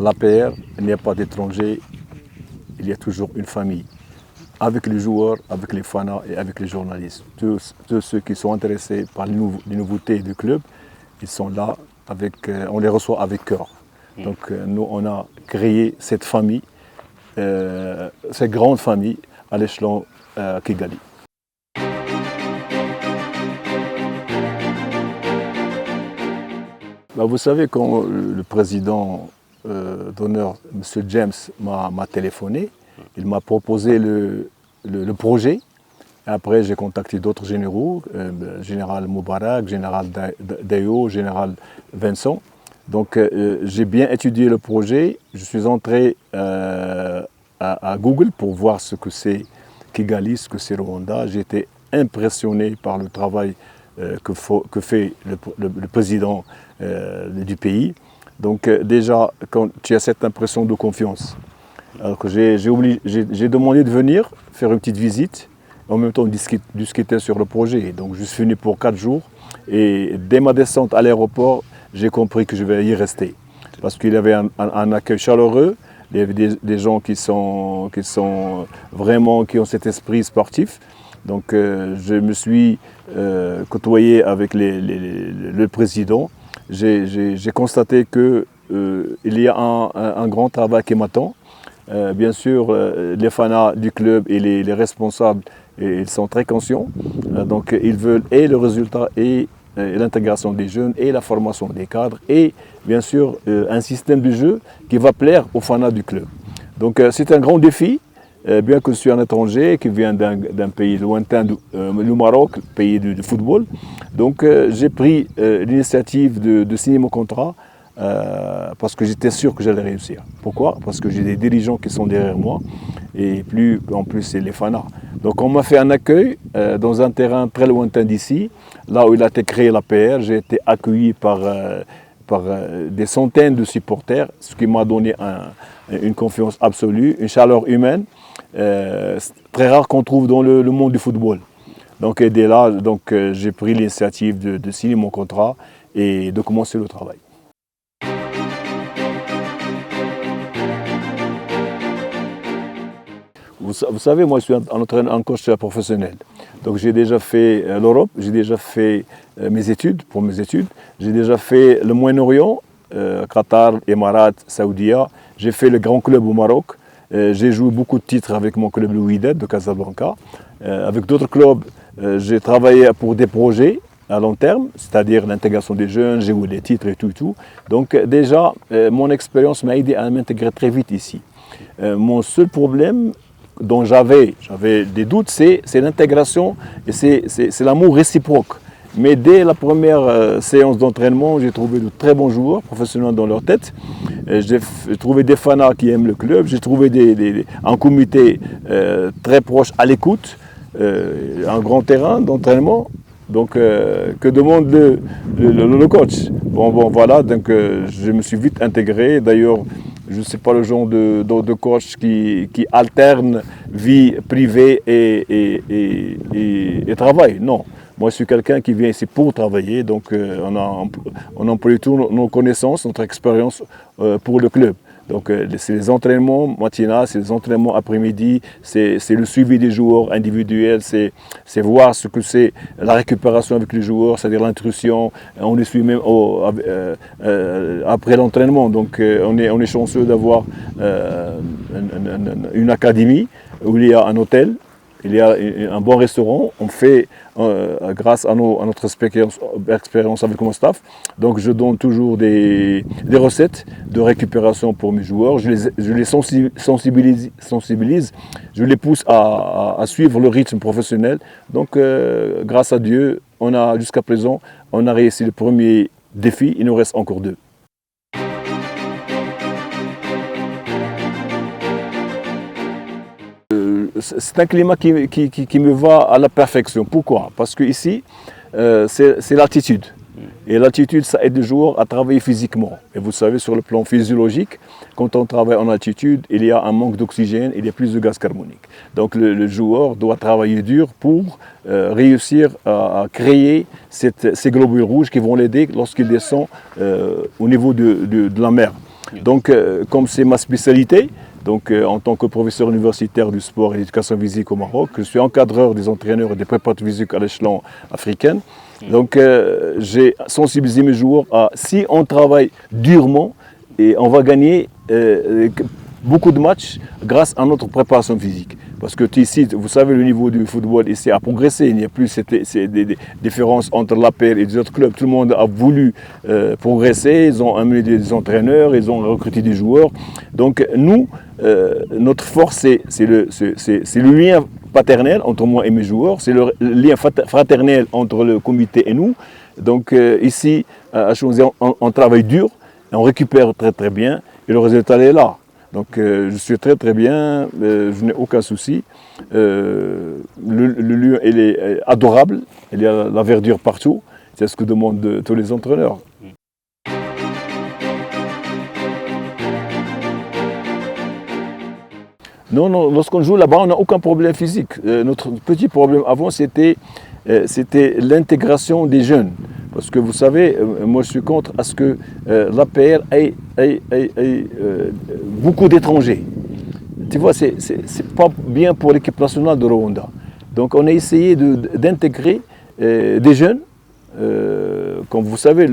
l'APR, il n'y a pas d'étrangers, il y a toujours une famille. Avec les joueurs, avec les fans et avec les journalistes. Tous ceux qui sont intéressés par les nouveautés du club, ils sont là, on les reçoit avec cœur. Donc nous, on a créé cette famille, cette grande famille à l'échelon Kigali. Vous savez, quand le président d'honneur, M. James, m'a téléphoné, il m'a proposé le projet. Après, j'ai contacté d'autres généraux, général Moubarak, général Dayo, général Vincent. Donc, j'ai bien étudié le projet. Je suis entré à Google pour voir ce que c'est Kigali, ce que c'est Rwanda. J'ai été impressionné par le travail que fait le président du pays. Donc déjà, quand tu as cette impression de confiance, alors que j'ai demandé de venir faire une petite visite, en même temps discuter sur le projet. Donc je suis venu pour 4 jours et dès ma descente à l'aéroport, j'ai compris que je vais y rester. Parce qu'il y avait un accueil chaleureux, il y avait des gens qui ont cet esprit sportif. Donc je me suis côtoyé avec le président. J'ai constaté qu'il y a un grand travail qui m'attend. Bien sûr, les fans du club et les responsables, ils sont très conscients. Donc ils veulent et le résultat et l'intégration des jeunes et la formation des cadres et bien sûr un système de jeu qui va plaire aux fans du club. Donc c'est un grand défi. Bien que je suis un étranger qui vient d'un pays lointain, le Maroc, pays du football. Donc j'ai pris l'initiative de signer mon contrat parce que j'étais sûr que j'allais réussir. Pourquoi? Parce que j'ai des dirigeants qui sont derrière moi et en plus c'est les fanas. Donc on m'a fait un accueil dans un terrain très lointain d'ici, là où il a été créé l'APR. J'ai été accueilli par des centaines de supporters, ce qui m'a donné une confiance absolue, une chaleur humaine. Très rare qu'on trouve dans le monde du football. Donc dès là, j'ai pris l'initiative de signer mon contrat et de commencer le travail. Vous savez, moi je suis un coach professionnel. Donc j'ai déjà fait l'Europe, j'ai déjà fait mes études, j'ai déjà fait le Moyen-Orient, Qatar, Émirats, Saoudia, j'ai fait le grand club au Maroc. J'ai joué beaucoup de titres avec mon club le Wydad de Casablanca. Avec d'autres clubs, j'ai travaillé pour des projets à long terme, c'est-à-dire l'intégration des jeunes, j'ai joué des titres et tout. Donc déjà, mon expérience m'a aidé à m'intégrer très vite ici. Mon seul problème dont j'avais des doutes, c'est l'intégration et c'est l'amour réciproque. Mais dès la première séance d'entraînement, j'ai trouvé de très bons joueurs professionnels dans leur tête. J'ai trouvé des fans qui aiment le club. J'ai trouvé un comité très proche à l'écoute, un grand terrain d'entraînement. Donc, que demande le coach? Bon, voilà, donc je me suis vite intégré. D'ailleurs, je ne suis pas le genre de coach qui alterne vie privée et travail, non. Moi, je suis quelqu'un qui vient ici pour travailler, donc on emploie toutes nos connaissances, notre expérience pour le club. Donc c'est les entraînements matinaux, c'est les entraînements après-midi, c'est le suivi des joueurs individuels, c'est voir ce que c'est la récupération avec les joueurs, c'est-à-dire l'intrusion, on les suit même après l'entraînement. Donc on est chanceux d'avoir une académie où il y a un hôtel, il y a un bon restaurant, on fait grâce à notre expérience avec mon staff. Donc je donne toujours des recettes de récupération pour mes joueurs. Je les sensibilise, je les pousse à suivre le rythme professionnel. Donc grâce à Dieu, jusqu'à présent, on a réussi le premier défi, il nous reste encore 2. C'est un climat qui me va à la perfection. Pourquoi? Parce que ici, c'est l'altitude. Et l'altitude, ça aide le joueur à travailler physiquement. Et vous savez, sur le plan physiologique, quand on travaille en altitude, il y a un manque d'oxygène, il y a plus de gaz carbonique. Donc le joueur doit travailler dur pour réussir à créer ces globules rouges qui vont l'aider lorsqu'il descend au niveau de la mer. Donc, comme c'est ma spécialité, donc, en tant que professeur universitaire du sport et de l'éducation physique au Maroc, je suis encadreur des entraîneurs et des préparateurs physiques à l'échelon africain. Donc, j'ai sensibilisé mes joueurs à si on travaille durement, et on va gagner beaucoup de matchs grâce à notre préparation physique. Parce que ici, vous savez, le niveau du football ici a progressé. Il n'y a plus des différences entre l'APR et les autres clubs. Tout le monde a voulu progresser. Ils ont amené des entraîneurs, ils ont recruté des joueurs. Donc nous, notre force, c'est le lien paternel entre moi et mes joueurs. C'est le lien fraternel entre le comité et nous. Donc ici, à Chonzé, on travaille dur, on récupère très très bien et le résultat est là. Donc je suis très très bien, je n'ai aucun souci. Le lieu il est adorable, il y a la verdure partout, c'est ce que demandent tous les entraîneurs. Non, non, lorsqu'on joue là-bas, on n'a aucun problème physique. Notre petit problème avant, c'était l'intégration des jeunes. Parce que vous savez, moi je suis contre à ce que l'APR ait beaucoup d'étrangers. Tu vois, c'est pas bien pour l'équipe nationale de Rwanda. Donc on a essayé d'intégrer des jeunes. Comme vous savez,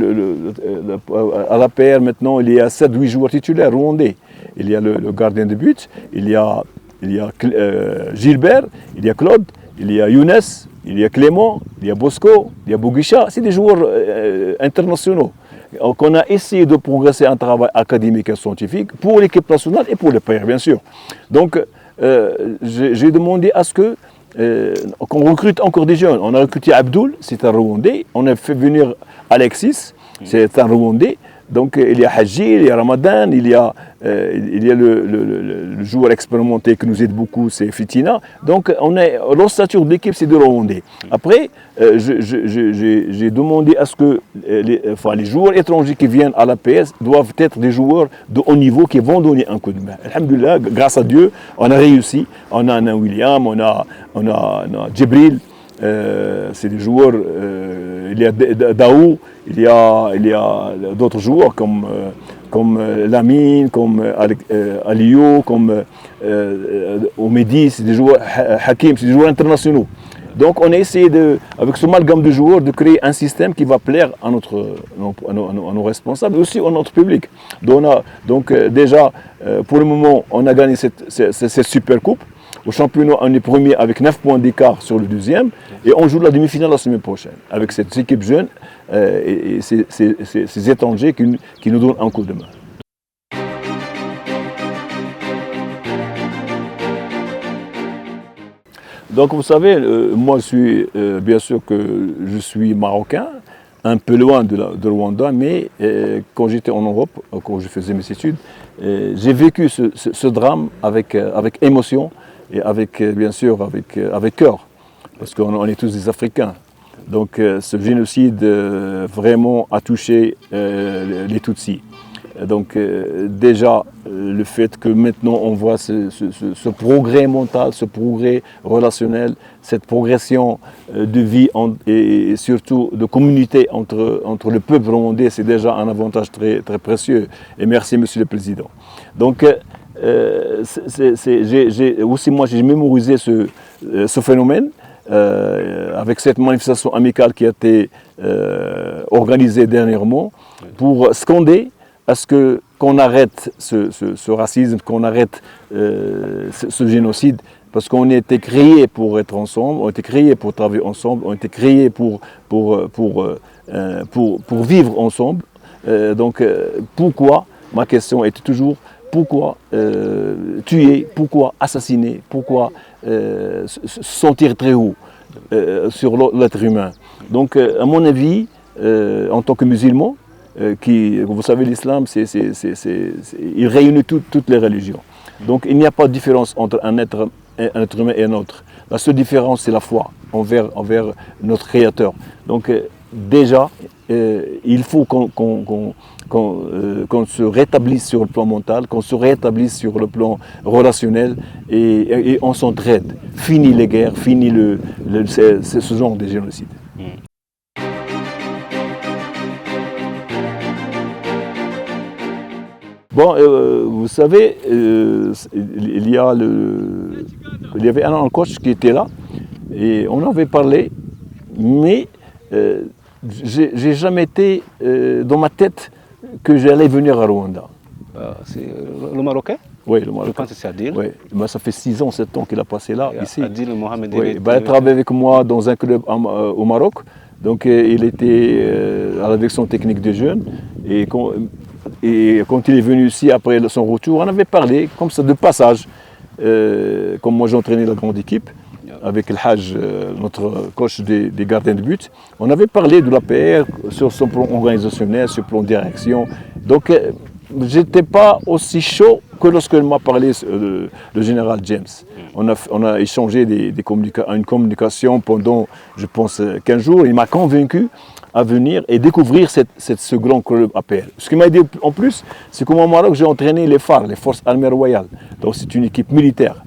à l'APR maintenant, il y a 7-8 joueurs titulaires rwandais. Il y a le gardien de but, il y a Gilbert, il y a Claude, il y a Younes, il y a Clément, il y a Bosco, il y a Boguicha. C'est des joueurs internationaux. Donc on a essayé de progresser un travail académique et scientifique pour l'équipe nationale et pour les pairs, bien sûr. Donc j'ai demandé à ce qu'on recrute encore des jeunes. On a recruté Abdoul, c'est un Rwandais. On a fait venir Alexis, c'est un Rwandais. Donc il y a Haji, il y a Ramadan, il y a le joueur expérimenté qui nous aide beaucoup, c'est Fitina. Donc l'ossature de l'équipe, c'est de Rwandais. Après, j'ai demandé à ce que les joueurs étrangers qui viennent à l'APS doivent être des joueurs de haut niveau qui vont donner un coup de main. Alhamdulillah, grâce à Dieu, on a réussi. On a un William, on a Djibril. C'est des joueurs, il y a Daou, il y a d'autres joueurs comme Lamine, comme Aliou, comme Omedi, c'est des joueurs, Hakim, c'est des joueurs internationaux. Donc on a essayé, avec ce amalgame de joueurs, de créer un système qui va plaire à nos responsables et aussi à notre public. Donc déjà, pour le moment, on a gagné cette super coupe. Au championnat, on est premier avec 9 points d'écart sur le deuxième et on joue la demi-finale la semaine prochaine avec cette équipe jeune et ces étrangers qui nous donnent un coup de main. Donc vous savez, moi bien sûr que je suis marocain, un peu loin de Rwanda, mais quand j'étais en Europe, quand je faisais mes études, j'ai vécu ce drame avec émotion. Et bien sûr, avec cœur, parce qu'on est tous des Africains. Donc ce génocide vraiment a touché les Tutsis. Donc déjà, le fait que maintenant on voit ce progrès mental, ce progrès relationnel, cette progression de vie et surtout de communauté entre le peuple rwandais, c'est déjà un avantage très, très précieux. Et merci, Monsieur le Président. Donc, aussi moi j'ai mémorisé ce phénomène avec cette manifestation amicale qui a été organisée dernièrement pour scander à ce qu'on arrête ce racisme, qu'on arrête ce génocide, parce qu'on a été créés pour être ensemble, on a été créés pour travailler ensemble, on a été créés pour vivre ensemble. Donc pourquoi, ma question était toujours, pourquoi tuer, pourquoi assassiner, pourquoi se sentir très haut sur l'être humain. Donc à mon avis, en tant que musulman, vous savez l'islam, il réunit toutes les religions. Donc il n'y a pas de différence entre un être humain et un autre. La seule différence, c'est la foi envers notre Créateur. Donc déjà, il faut qu'on se rétablisse sur le plan mental, qu'on se rétablisse sur le plan relationnel et on s'entraide. Fini les guerres, fini ce genre de génocide. Bon, vous savez, il y avait un coach qui était là et on avait parlé, mais j'ai jamais été dans ma tête que j'allais venir à Rwanda. C'est le Marocain? Oui, le Marocain. Je pense que c'est Adil. Oui. Ben, ça fait 6 ans, 7 ans qu'il a passé là, ici. Adil Mohamed. Oui. Ben, il travaille avec moi dans un club au Maroc. Donc il était à la direction technique des jeunes. Et quand il est venu ici après son retour, on avait parlé comme ça de passage. Comme moi j'entraînais la grande équipe avec le Haj, notre coach des gardiens de but. On avait parlé de l'APR sur son plan organisationnel, sur le plan direction. Donc j'étais pas aussi chaud que lorsqu'il m'a parlé le général James. On a échangé une communication pendant, je pense, 15 jours. Il m'a convaincu à venir et découvrir ce grand club APR. Ce qui m'a aidé en plus, c'est qu'au Maroc, j'ai entraîné les FAR, les Forces Armées Royales. Donc c'est une équipe militaire.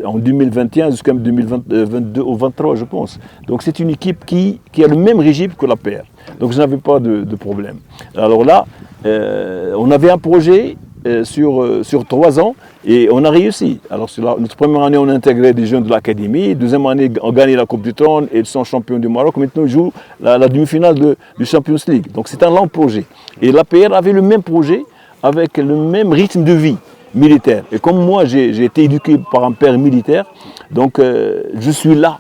En 2021 jusqu'en 2022 ou 2023, je pense. Donc c'est une équipe qui a le même régime que l'APR. Donc je n'avais pas de problème. Alors là, on avait un projet sur 3 ans et on a réussi. Alors notre première année, on a intégré des jeunes de l'académie. Deuxième année, on a gagné la Coupe du Trône et ils sont champions du Maroc. Maintenant, ils jouent la demi-finale du Champions League. Donc c'est un long projet. Et l'APR avait le même projet avec le même rythme de vie militaire. Et comme moi, j'ai été éduqué par un père militaire, donc je suis là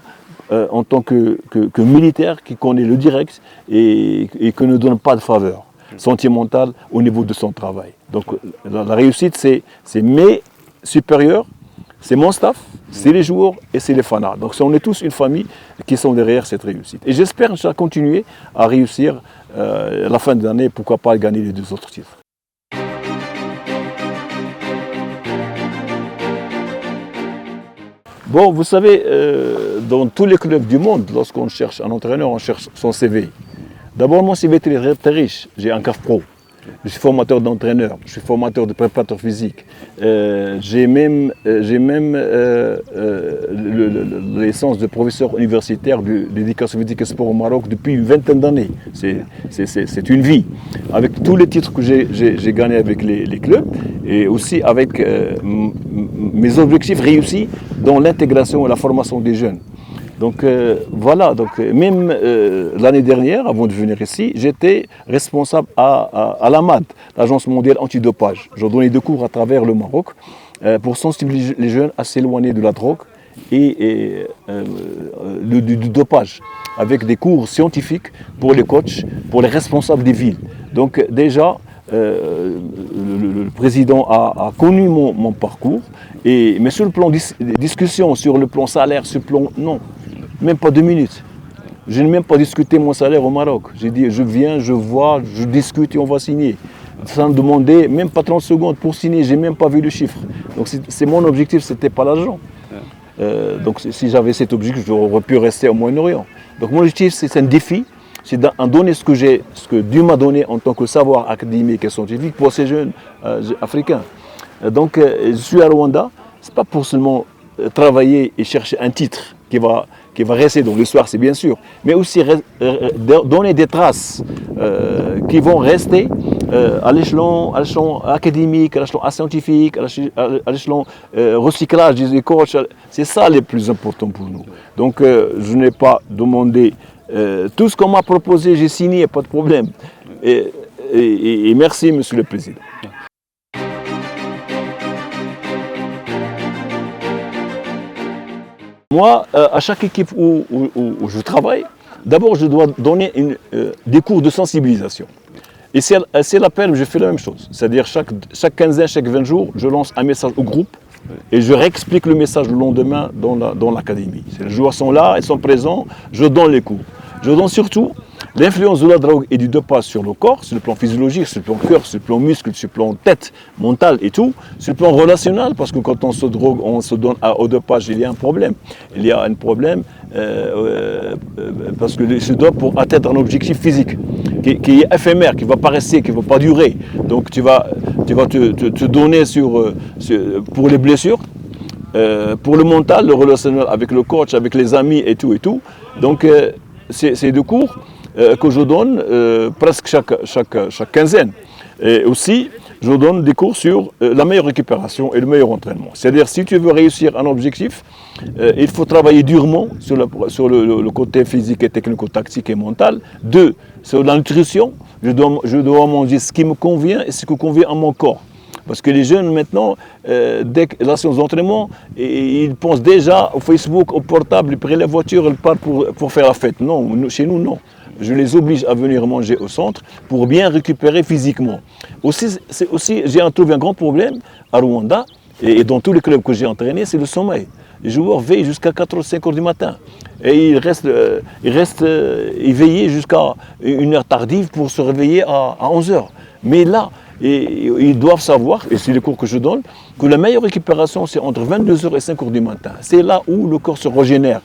en tant que militaire qui connaît le direct et qui ne donne pas de faveur sentimentale au niveau de son travail. Donc la réussite, c'est mes supérieurs, c'est mon staff, c'est les joueurs et c'est les fanats. Donc on est tous une famille qui sont derrière cette réussite. Et j'espère continuer à réussir à la fin de l'année, pourquoi pas gagner les 2 autres titres. Bon, vous savez, dans tous les clubs du monde, lorsqu'on cherche un entraîneur, on cherche son CV. D'abord, mon CV est très riche. J'ai un CAF Pro. Je suis formateur d'entraîneur. Je suis formateur de préparateur physique. J'ai même la licence de professeur universitaire d'éducation physique et sport au Maroc depuis une vingtaine d'années. C'est une vie. Avec tous les titres que j'ai gagnés avec les clubs et aussi avec mes objectifs réussis dans l'intégration et la formation des jeunes. Donc voilà, donc, même l'année dernière, avant de venir ici, j'étais responsable à l'AMAD, l'Agence mondiale antidopage. Je donnais des cours à travers le Maroc pour sensibiliser les jeunes à s'éloigner de la drogue et du dopage, avec des cours scientifiques pour les coachs, pour les responsables des villes. Donc déjà, le président a connu mon parcours, mais sur le plan discussion, sur le plan salaire, sur le plan... Non. Même pas 2 minutes. Je n'ai même pas discuté mon salaire au Maroc. J'ai dit, je viens, je vois, je discute et on va signer. Sans demander, même pas 30 secondes pour signer, je n'ai même pas vu le chiffre. Donc c'est mon objectif, ce n'était pas l'argent. Donc si j'avais cet objectif, j'aurais pu rester au Moyen-Orient. Donc mon objectif, c'est un défi, c'est de donner ce que Dieu m'a donné en tant que savoir académique et scientifique pour ces jeunes africains. Donc je suis à Rwanda, ce n'est pas pour seulement travailler et chercher un titre qui va rester dans l'histoire, c'est bien sûr, mais aussi donner des traces qui vont rester à l'échelon académique, à l'échelon scientifique, à l'échelon recyclage des coachs. C'est ça le plus important pour nous. Donc je n'ai pas demandé tout ce qu'on m'a proposé, j'ai signé, pas de problème. Et merci, Monsieur le Président. Moi, à chaque équipe où je travaille, d'abord je dois donner des cours de sensibilisation. Et c'est l'appel, je fais la même chose. C'est-à-dire chaque quinzaine, chaque 20 jours, je lance un message au groupe et je réexplique le message le lendemain dans l'académie. Les joueurs sont là, ils sont présents, je donne les cours. Je donne surtout l'influence de la drogue et du dopage sur le corps, sur le plan physiologique, sur le plan cœur, sur le plan muscle, sur le plan tête, mental et tout, sur le plan relationnel, parce que quand on se drogue, on se donne au dopage, il y a un problème. Il y a un problème parce que se dope pour atteindre un objectif physique qui est éphémère, qui ne va pas rester, qui ne va pas durer. Donc tu vas te donner pour les blessures, pour le mental, le relationnel avec le coach, avec les amis et tout. Donc c'est des cours que je donne presque chaque quinzaine. Et aussi, je donne des cours sur la meilleure récupération et le meilleur entraînement. C'est-à-dire, si tu veux réussir un objectif, il faut travailler durement sur le côté physique et technico-tactique et mental. 2, sur la nutrition, je dois manger ce qui me convient et ce qui convient à mon corps. Parce que les jeunes maintenant, dès que la séance d'entraînement, ils pensent déjà au Facebook, au portable, ils prennent la voiture, ils partent pour faire la fête. Non, chez nous, non. Je les oblige à venir manger au centre pour bien récupérer physiquement. Aussi, j'ai trouvé un grand problème à Rwanda et dans tous les clubs que j'ai entraînés, c'est le sommeil. Les joueurs veillent jusqu'à 4 ou 5 heures du matin. Et ils restent éveillés jusqu'à une heure tardive pour se réveiller à 11 heures. Mais là, ils doivent savoir, et c'est les cours que je donne, que la meilleure récupération, c'est entre 22 heures et 5 heures du matin. C'est là où le corps se régénère.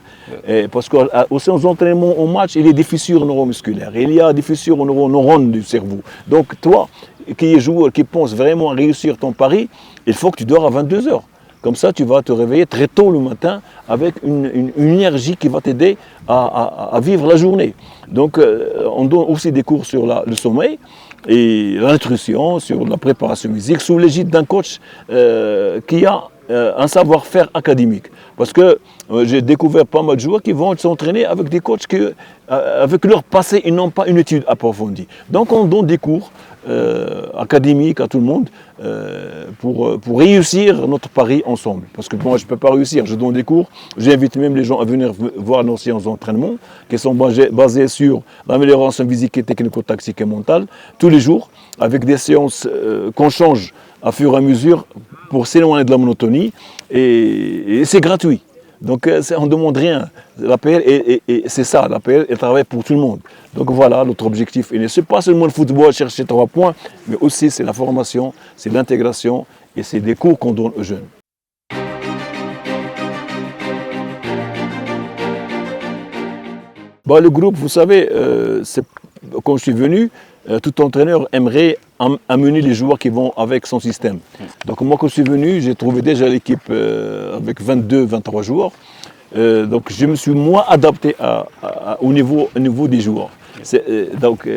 Parce qu'au séance d'entraînement, au match, il y a des fissures neuromusculaires, il y a des fissures aux neurones du cerveau. Donc toi, qui es joueur, qui pense vraiment à réussir ton pari, il faut que tu dors à 22 heures. Comme ça, tu vas te réveiller très tôt le matin avec une énergie qui va t'aider à vivre la journée. Donc, on donne aussi des cours sur le sommeil et la nutrition, sur la préparation physique, sous l'égide d'un coach qui a un savoir-faire académique. Parce que j'ai découvert pas mal de joueurs qui vont s'entraîner avec des coachs qui, avec leur passé, ils n'ont pas une étude approfondie. Donc, on donne des cours académiques à tout le monde pour réussir notre pari ensemble. Parce que moi, je ne peux pas réussir. Je donne des cours. J'invite même les gens à venir voir nos séances d'entraînement qui sont basées sur l'amélioration physique et technico-tactique et mentale tous les jours avec des séances qu'on change à fur et à mesure pour s'éloigner de la monotonie et c'est gratuit. Donc on ne demande rien. L'APR, c'est ça, l'APR, elle travaille pour tout le monde. Donc voilà, notre objectif. Et ce n'est pas seulement le football, chercher 3 points, mais aussi c'est la formation, c'est l'intégration et c'est des cours qu'on donne aux jeunes. Le groupe, vous savez, quand je suis venu, tout entraîneur aimerait amener les joueurs qui vont avec son système. Donc moi, quand je suis venu, j'ai trouvé déjà l'équipe avec 22-23 joueurs. Donc je me suis moi adapté au niveau des joueurs. Donc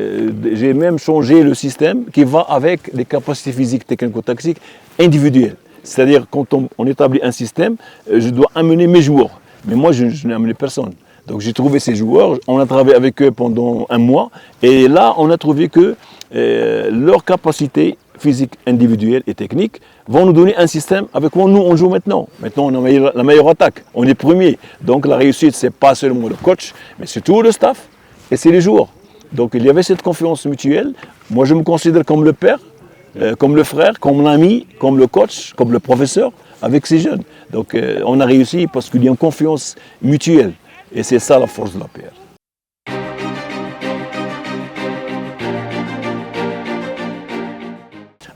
j'ai même changé le système qui va avec les capacités physiques, technico-tactiques individuelles. C'est-à-dire quand on établit un système, je dois amener mes joueurs. Mais moi, je n'ai amené personne. Donc j'ai trouvé ces joueurs, on a travaillé avec eux pendant un mois et là on a trouvé que leurs capacités physiques individuelles et techniques vont nous donner un système avec quoi nous on joue maintenant. Maintenant on a la meilleure attaque, on est premier. Donc la réussite ce n'est pas seulement le coach, mais c'est tout le staff et c'est les joueurs. Donc il y avait cette confiance mutuelle. Moi je me considère comme le père, comme le frère, comme l'ami, comme le coach, comme le professeur avec ces jeunes. Donc on a réussi parce qu'il y a une confiance mutuelle. Et c'est ça la force de l'APR.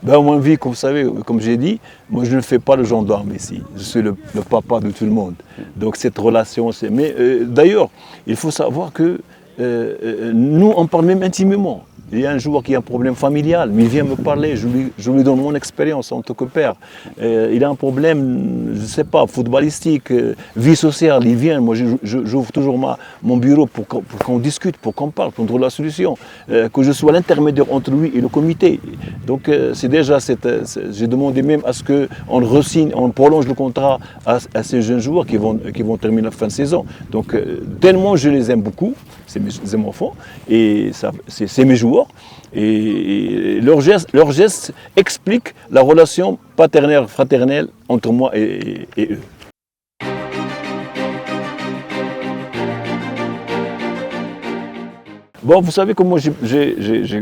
Mon vie, comme vous savez, comme j'ai dit, moi je ne fais pas le gendarme ici. Je suis le papa de tout le monde. Donc cette relation, c'est... Mais d'ailleurs, il faut savoir que nous, on parle même intimement. Il y a un joueur qui a un problème familial, mais il vient me parler, je lui donne mon expérience en tant que père. Il a un problème, je ne sais pas, footballistique, vie sociale, il vient, moi j'ouvre toujours mon bureau pour qu'on discute, pour qu'on parle, pour trouver la solution, que je sois l'intermédiaire entre lui et le comité. Donc c'est déjà, j'ai demandé même à ce qu'on re-signe, on prolonge le contrat à ces jeunes joueurs qui vont terminer la fin de saison. Donc tellement je les aime beaucoup, c'est mes enfants, et c'est mes joueurs. Et leur geste explique la relation paternelle, fraternelle entre moi et eux. Vous savez comment je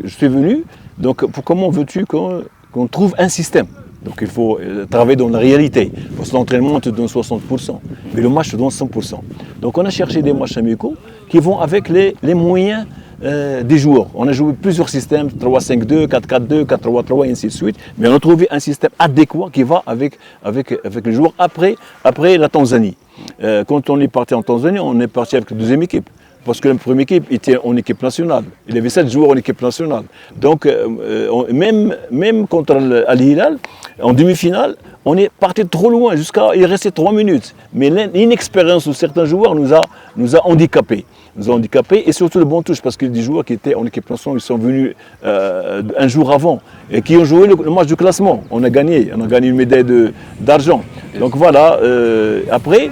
suis venu, donc comment veux-tu qu'on trouve un système? Donc il faut travailler dans la réalité. Parce que l'entraînement te donne 60%, mais le match te donne 100%. Donc on a cherché des matchs amicaux qui vont avec les moyens des joueurs. On a joué plusieurs systèmes, 3-5-2, 4-4-2, 4-3-3 et ainsi de suite. Mais on a trouvé un système adéquat qui va avec les joueurs après la Tanzanie. Quand on est parti en Tanzanie, on est parti avec la deuxième équipe. parce que la première équipe était en équipe nationale. Il y avait 7 joueurs en équipe nationale. Donc, même contre Al Hilal, en demi-finale, on est parti trop loin, il restait 3 minutes. Mais l'inexpérience de certains joueurs nous a handicapés. Et surtout le bon touche, parce qu'il y a des joueurs qui étaient en équipe nationale, ils sont venus un jour avant et qui ont joué le match du classement. On a gagné une médaille d'argent. Donc voilà, après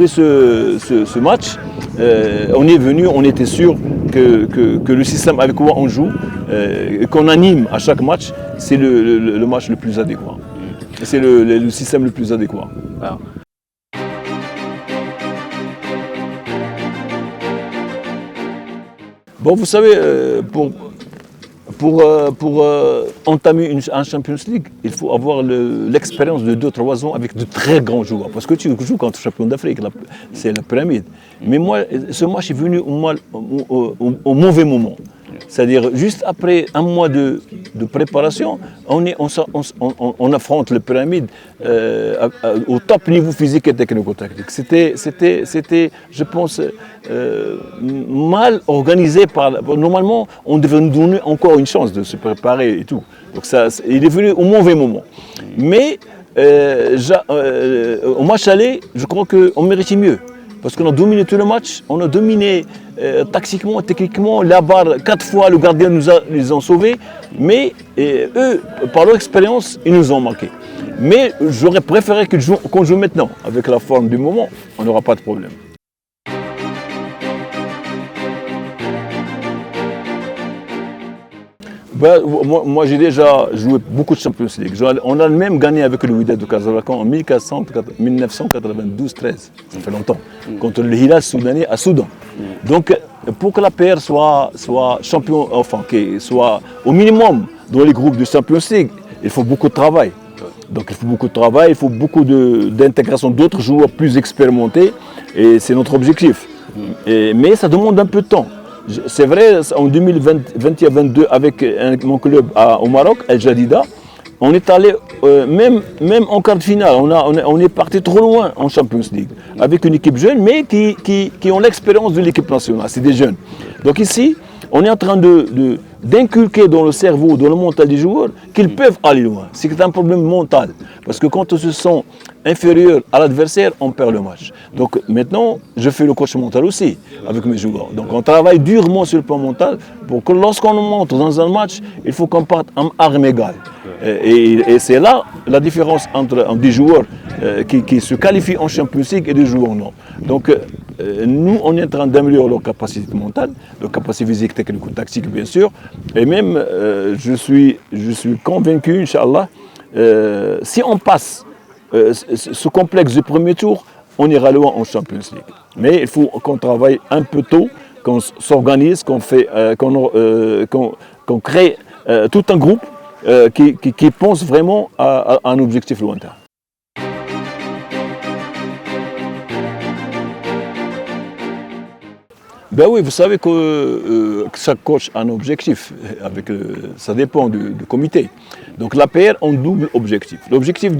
ce match, on est venu, on était sûr que le système avec quoi on joue, qu'on anime à chaque match, c'est le match le plus adéquat. C'est le système le plus adéquat. Voilà. Bon, vous savez, pour entamer un Champions League, il faut avoir l'expérience de 2-3 ans avec de très grands joueurs. Parce que tu joues contre le champion d'Afrique, c'est la pyramide. Mais moi, ce match est venu au mauvais moment. C'est-à-dire, juste après un mois de préparation, on affronte la pyramide au top niveau physique et technico-tactique. C'était, je pense, mal organisé. Normalement, on devait nous donner encore une chance de se préparer et tout. Donc il est venu au mauvais moment. Mais au match aller, je crois qu'on méritait mieux. Parce qu'on a dominé tout le match, on a dominé tactiquement, techniquement, la barre 4 fois, le gardien les a sauvés, mais eux, par leur expérience, ils nous ont marqué. Mais j'aurais préféré qu'on joue maintenant, avec la forme du moment, on n'aura pas de problème. Ben, moi j'ai déjà joué beaucoup de Champions League. On a même gagné avec le Wydad de Casablanca en 1992-13, ça fait longtemps, contre le Hilal soudanais à Soudan. Donc pour que la PR soit champion, enfin qu'il soit au minimum dans les groupes de Champions League, il faut beaucoup de travail. Donc il faut beaucoup de travail, il faut beaucoup d'intégration d'autres joueurs plus expérimentés et c'est notre objectif. Mais ça demande un peu de temps. C'est vrai, en 2021-22, avec mon club au Maroc, El Jadida, on est allé, même en quart de finale, on est parti trop loin en Champions League, avec une équipe jeune, mais qui ont l'expérience de l'équipe nationale, c'est des jeunes. Donc ici, on est en train d'inculquer dans le cerveau, dans le mental des joueurs, qu'ils peuvent aller loin. C'est un problème mental, parce que quand on se sent inférieur à l'adversaire, on perd le match. Donc maintenant, je fais le coach mental aussi avec mes joueurs. Donc on travaille durement sur le plan mental pour que lorsqu'on monte dans un match, il faut qu'on parte en armes égales. Et c'est là la différence entre des joueurs qui se qualifient en Champions League et des joueurs non. Donc nous, on est en train d'améliorer leur capacité mentale, leur capacité physique, technique, tactique bien sûr. Et même, je suis convaincu, Inch'Allah, si on passe ce complexe du premier tour, on ira loin en Champions League. Mais il faut qu'on travaille un peu tôt, qu'on s'organise, qu'on crée tout un groupe qui pense vraiment à un objectif lointain. Ben oui, vous savez que chaque coach a un objectif, ça dépend du comité. Donc l'APR a un double objectif. L'objectif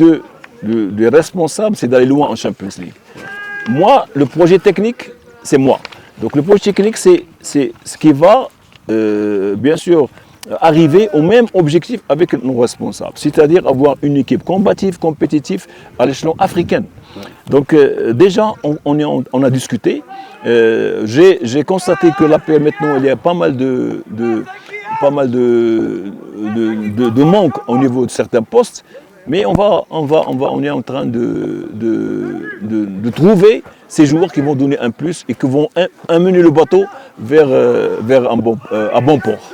des responsables, c'est d'aller loin en Champions League. Moi, le projet technique, c'est moi. Donc le projet technique, c'est ce qui va, bien sûr, arriver au même objectif avec nos responsables. C'est-à-dire avoir une équipe combative, compétitive à l'échelon africain. Donc déjà, on a discuté. J'ai constaté que l'APR maintenant, il y a pas mal de manque au niveau de certains postes. Mais on est en train de trouver ces joueurs qui vont donner un plus et qui vont amener le bateau vers un bon port.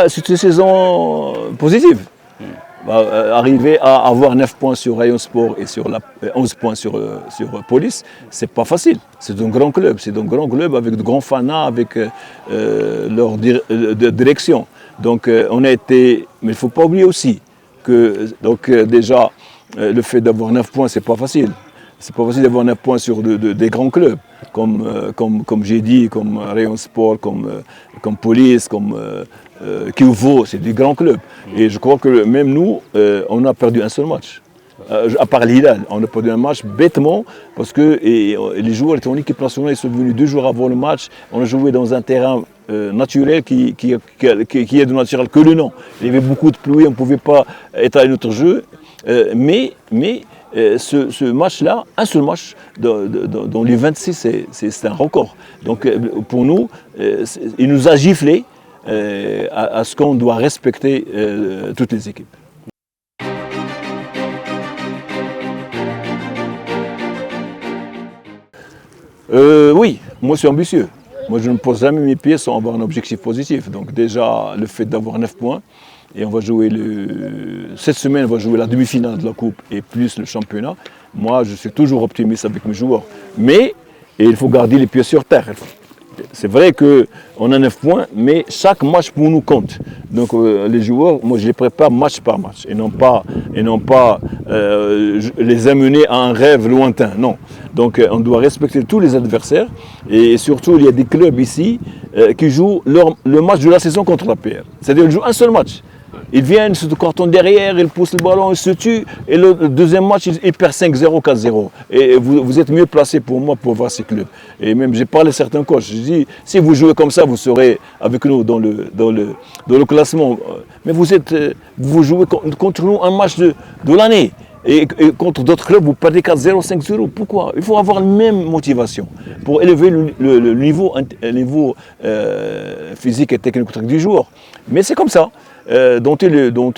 C'est une saison positive. Arriver à avoir 9 points sur Rayon Sport et 11 points sur Police, c'est pas facile. C'est un grand club, avec de grands fanats, avec leur direction. Donc on a été, mais il ne faut pas oublier aussi que déjà le fait d'avoir 9 points, c'est pas facile. C'est pas facile d'avoir 9 points sur des grands clubs, comme j'ai dit, comme Rayon Sport, comme Police, comme Kiouvo, c'est des grands clubs. Et je crois que même nous, on a perdu un seul match. À part l'Hilal, on a perdu un match bêtement parce que les joueurs étaient en équipe nationale, ils sont venus 2 jours avant le match. On a joué dans un terrain naturel qui est de naturel que le nom. Il y avait beaucoup de pluie, on ne pouvait pas étaler notre jeu. Ce match-là, un seul match dans les 26, c'est un record. Donc pour nous, il nous a giflé à ce qu'on doit respecter toutes les équipes. Oui, moi je suis ambitieux. Moi je ne pose jamais mes pieds sans avoir un objectif positif. Donc déjà le fait d'avoir 9 points, et on va jouer cette semaine on va jouer la demi-finale de la Coupe et plus le championnat. Moi je suis toujours optimiste avec mes joueurs. Mais il faut garder les pieds sur terre. C'est vrai qu'on a 9 points, mais chaque match pour nous compte. Donc les joueurs, moi je les prépare match par match et non pas les amener à un rêve lointain. Non. Donc on doit respecter tous les adversaires et surtout il y a des clubs ici qui jouent le match de la saison contre la PR. C'est-à-dire qu'ils jouent un seul match. Ils viennent, se cartonnent derrière, ils poussent le ballon, ils se tuent. Et le deuxième match, ils perdent 5-0, 4-0. Et vous êtes mieux placé pour moi pour voir ces clubs. Et même, j'ai parlé à certains coachs. Je dis, si vous jouez comme ça, vous serez avec nous dans le classement. Mais vous jouez contre nous un match de l'année. Et contre d'autres clubs, vous perdez 4-0, 5-0. Pourquoi? Il faut avoir la même motivation pour élever le niveau physique et technique du joueur. Mais c'est comme ça. Dans tous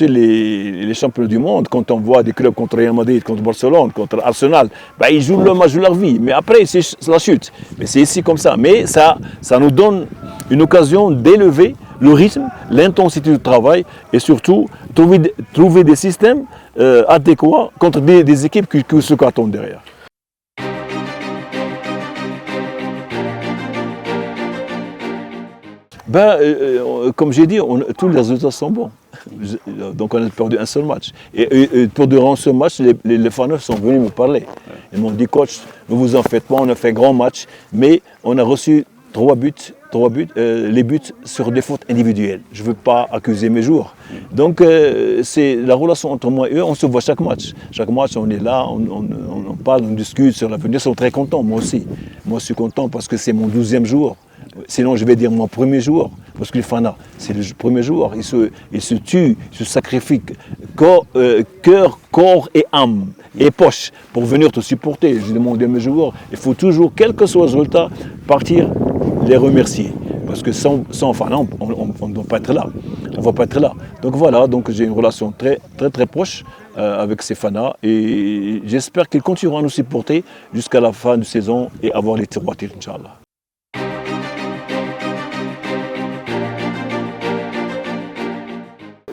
les championnats du monde, quand on voit des clubs contre Real Madrid, contre Barcelone, contre Arsenal, ils jouent le match de leur vie. Mais après, c'est la chute. Mais c'est ici comme ça. Mais ça nous donne une occasion d'élever le rythme, l'intensité du travail et surtout trouver des systèmes adéquats contre des équipes qui se cartonnent derrière. Comme j'ai dit, tous les résultats sont bons. Donc on a perdu un seul match. Et pour durant ce match, les fans sont venus me parler. Ils m'ont dit, coach, ne vous en faites pas, on a fait un grand match, mais on a reçu 3 buts, les buts sur des fautes individuelles. Je ne veux pas accuser mes joueurs. Donc c'est la relation entre moi et eux, on se voit chaque match. Chaque match, on est là, on parle, on discute sur l'avenir. Ils sont très contents, moi aussi. Moi, je suis content parce que c'est mon 12e jour. Sinon, je vais dire mon premier jour, parce que les Fana, c'est le premier jour. Ils se tuent, ils se sacrifient cœur, corps et âme et poche pour venir te supporter. Je demande à mes joueurs, il faut toujours, quel que soit le résultat, partir les remercier. Parce que sans Fana, on ne doit pas être là. On ne va pas être là. Donc voilà, donc j'ai une relation très, très, très proche avec ces Fana et j'espère qu'ils continueront à nous supporter jusqu'à la fin de saison et avoir les 3 titres, Inch'Allah.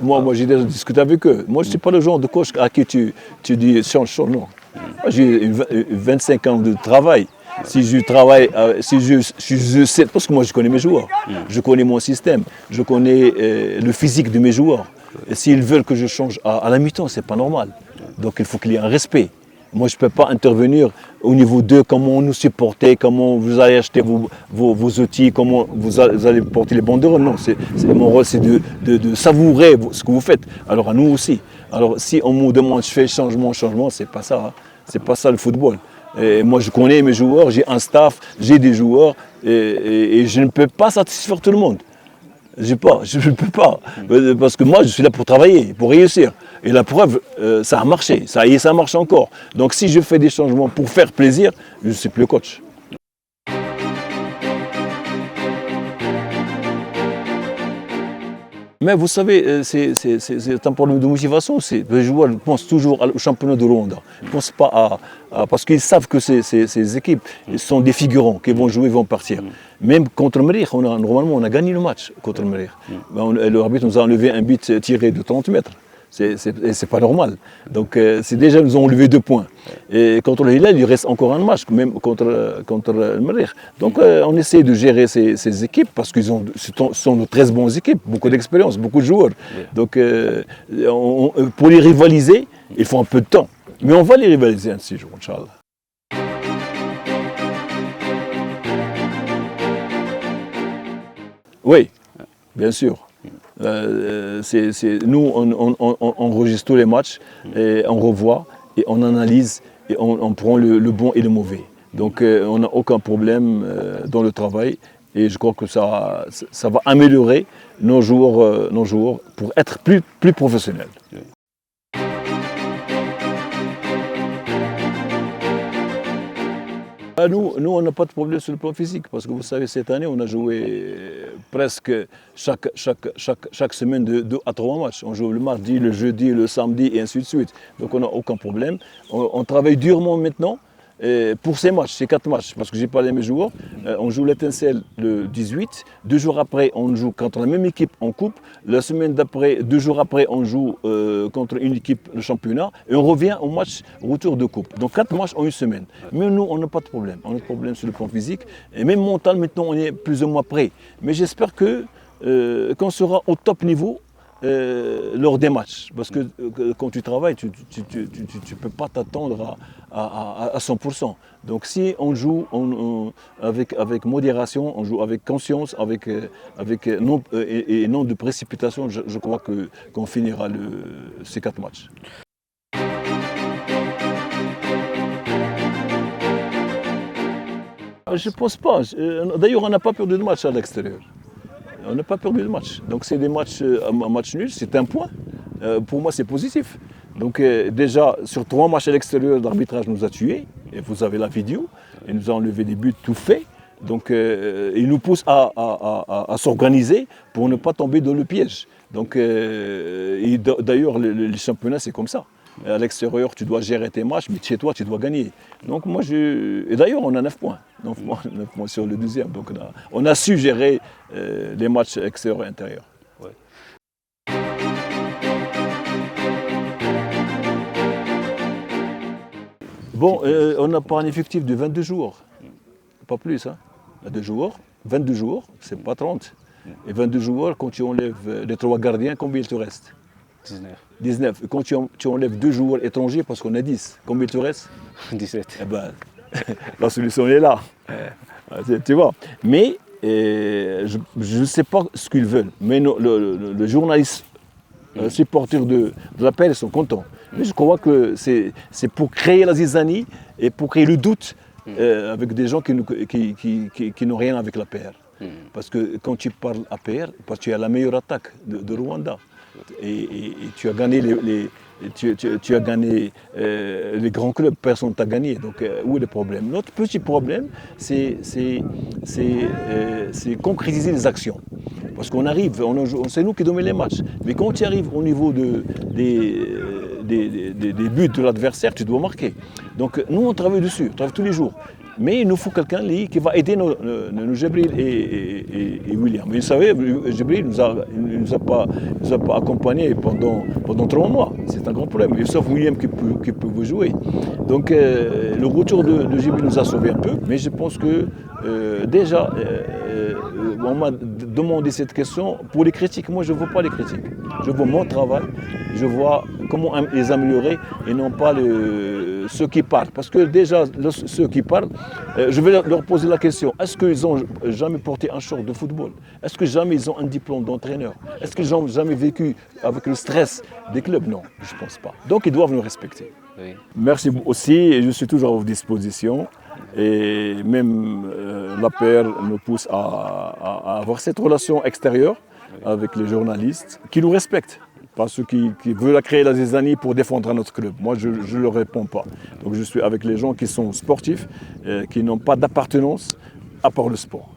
Moi j'ai déjà discuté avec eux. Moi, je ne suis pas le genre de coach à qui tu dis change, non. Moi, j'ai 25 ans de travail. Si je travaille, je sais, parce que moi je connais mes joueurs, je connais mon système, je connais le physique de mes joueurs. Et s'ils veulent que je change à la mi-temps, ce n'est pas normal. Donc il faut qu'il y ait un respect. Moi, je ne peux pas intervenir au niveau de comment nous supporter, comment vous allez acheter vos outils, comment vous allez porter les banderoles. Non, mon rôle, c'est de savourer ce que vous faites. Alors à nous aussi. Alors si on me demande, je fais changement, c'est pas ça. Hein. C'est pas ça le football. Et moi, je connais mes joueurs, j'ai un staff, j'ai des joueurs, et je ne peux pas satisfaire tout le monde. Je ne peux pas. Parce que moi, je suis là pour travailler, pour réussir. Et la preuve, ça a marché, ça marche encore. Donc si je fais des changements pour faire plaisir, je ne suis plus coach. Mais vous savez, c'est un problème de motivation. Les joueurs pensent toujours au championnat de Rwanda. Ils ne pensent pas parce qu'ils savent que ces équipes sont des figurants qui vont jouer, vont partir. Même contre le Merih, normalement, on a gagné le match contre le Merih. Le arbitre nous a enlevé un but tiré de 30 mètres. C'est pas normal. Donc c'est déjà, nous ont enlevé 2 points. Et contre le Hilal, il reste encore un match, même contre le Merih. Donc on essaie de gérer ces équipes parce qu'ils sont de très bonnes équipes, beaucoup d'expérience, beaucoup de joueurs. Donc pour les rivaliser, il faut un peu de temps. Mais on va les rivaliser un de ces jours, Inch'Allah. Oui, bien sûr. Nous, on enregistre tous les matchs et on revoit. et on analyse et on prend le bon et le mauvais. Donc on n'a aucun problème dans le travail et je crois que ça va améliorer nos jours pour être plus professionnels. Nous, on n'a pas de problème sur le plan physique parce que vous savez, cette année, on a joué presque chaque semaine 2 à 3 matchs. On joue le mardi, le jeudi, le samedi et ainsi de suite. Donc on n'a aucun problème. On travaille durement maintenant pour ces matchs, ces 4 matchs, parce que j'ai parlé à mes joueurs. On joue l'Étincelle le 18, 2 jours après, on joue contre la même équipe en coupe. La semaine d'après, 2 jours après, on joue contre une équipe le championnat et on revient au match retour de coupe. Donc 4 matchs en une semaine. Mais nous, on n'a pas de problème. On a de problème sur le plan physique et même mental, maintenant, on est plus ou moins prêt. Mais j'espère qu'on sera au top niveau lors des matchs. Parce que quand tu travailles, tu ne peux pas t'attendre à 100%. Donc si on joue avec modération, on joue avec conscience, avec non de précipitation, je crois qu'on finira ces 4 matchs. Je ne pense pas. D'ailleurs, on n'a pas perdu de match à l'extérieur. On n'a pas perdu de match. Donc c'est des matchs, un match nul, c'est un point. Pour moi, c'est positif. Donc déjà, sur 3 matchs à l'extérieur, l'arbitrage nous a tués. Et vous avez la vidéo. Il nous a enlevé des buts tout faits. Donc il nous pousse à s'organiser pour ne pas tomber dans le piège. Donc d'ailleurs, les championnats, c'est comme ça. À l'extérieur, tu dois gérer tes matchs, mais chez toi, tu dois gagner. Donc moi, et d'ailleurs, on a 9 points. 9 points sur le deuxième. Donc on a su gérer les matchs extérieurs et intérieurs. Ouais. Bon, on n'a pas un effectif de 22 jours. Pas plus, hein. 2 jours, 22 jours, c'est pas 30. Et 22 jours, quand tu enlèves les 3 gardiens, combien il te reste? 19. Et quand tu enlèves 2 joueurs étrangers, parce qu'on a 10, combien il te reste? 17. Eh ben, la solution est là. Tu vois. Mais je ne sais pas ce qu'ils veulent. Mais le journaliste, les supporters de l'APR sont contents. Mais je crois que c'est pour créer la zizanie et pour créer le doute avec des gens qui n'ont rien avec l'APR. Parce que quand tu parles APR, tu as la meilleure attaque de Rwanda. Et tu as gagné tu as gagné les grands clubs, personne ne t'a gagné. Donc où est le problème? Notre petit problème, c'est concrétiser les actions. Parce qu'on arrive, c'est nous qui dominons les matchs. Mais quand tu arrives au niveau des buts de l'adversaire, tu dois marquer. Donc nous, on travaille dessus, on travaille tous les jours. Mais il nous faut quelqu'un qui va aider nos Djibril et William. Mais vous savez, Djibril ne nous a pas accompagnés pendant 3 mois. C'est un grand problème. Et sauf William qui peut vous jouer. Donc le retour de Djibril nous a sauvés un peu. Mais je pense que déjà, on m'a demandé cette question. Pour les critiques, moi je ne veux pas les critiques. Je vois mon travail, je vois comment les améliorer et non pas ceux qui parlent. Parce que déjà, ceux qui parlent, je vais leur poser la question, est-ce qu'ils ont jamais porté un short de football? Est-ce que jamais ils ont un diplôme d'entraîneur? Est-ce qu'ils n'ont jamais vécu avec le stress des clubs? Non, je ne pense pas. Donc ils doivent nous respecter. Oui. Merci aussi, et je suis toujours à votre disposition. Et même l'APR nous pousse à avoir cette relation extérieure avec les journalistes qui nous respectent. Pas ceux qui veulent créer la zizanie pour défendre notre club. Moi, je ne leur réponds pas. Donc je suis avec les gens qui sont sportifs, qui n'ont pas d'appartenance à part le sport.